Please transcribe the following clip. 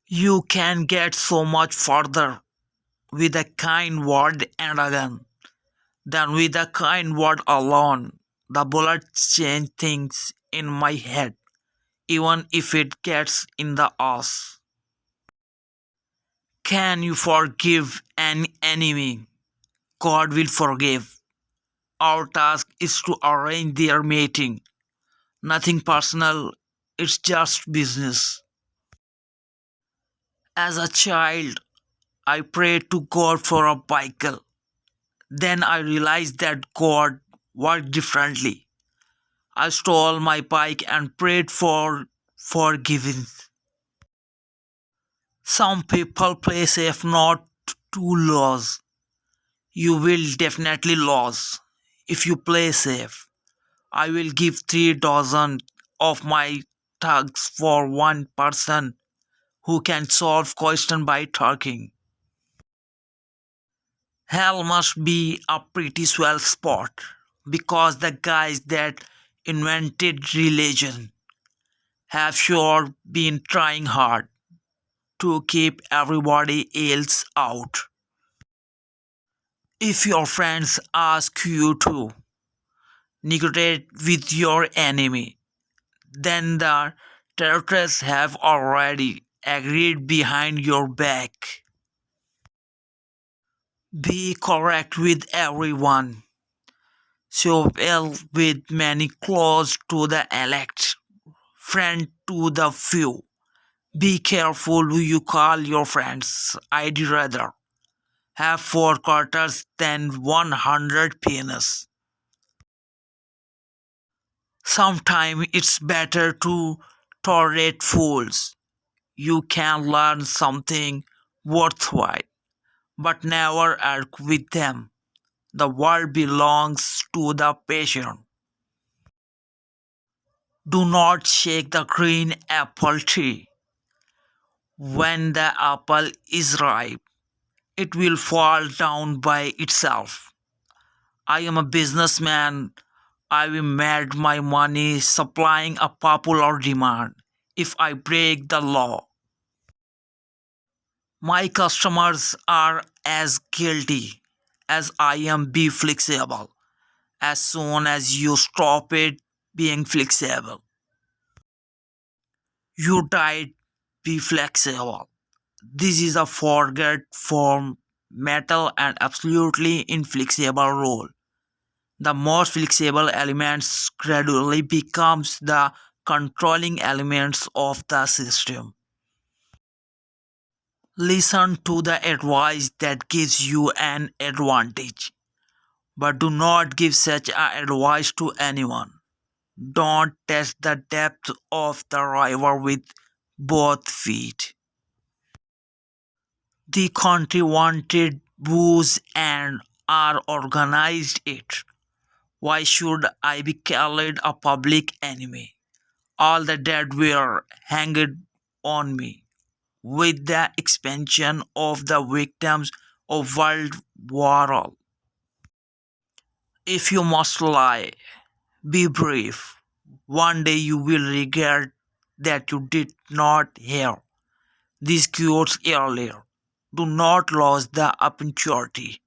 You can get so much further with a kind word and a gun than with a kind word alone. The bullets change things in my head, even if it gets in the ass. Can you forgive an enemy? God will forgive. Our task is to arrange their mating. Nothing personal, it's just business. As a child, I prayed to God for a bicycle. Then I realized that God worked differently. I stole my bike and prayed for forgiveness. Some people play safe not to lose. You will definitely lose if you play safe. I will give 3 dozen of my thugs for one person who can solve question by talking. Hell must be a pretty swell spot because the guys that invented religion have sure been trying hard to keep everybody else out. If your friends ask you to negotiate with your enemy, then the terrorists have already agreed behind your back. Be correct with everyone. So well with many close to the elect, friend to the few. Be careful who you call your friends. I'd rather have 4 quarters than 100 penis. Sometimes it's better to tolerate fools. You can learn something worthwhile, but never argue with them. The world belongs to the patient. Do not shake the green apple tree. When the apple is ripe, it will fall down by itself. I am a businessman. I will make my money supplying a popular demand. If I break the law, my customers are as guilty as I am. Be flexible. As soon as you stop it being flexible, you died. Be flexible. This is a forget form metal and absolutely inflexible rule. The most flexible elements gradually becomes the controlling elements of the system. Listen to the advice that gives you an advantage, but do not give such advice to anyone. Don't test the depth of the river with both feet. The country wanted booze and are organized it. Why should I be called a public enemy? All the dead were hanged on me. With the expansion of the victims of World War all. If you must lie, be brief. One day you will regret that you did not hear these quotes earlier. Do not lose the opportunity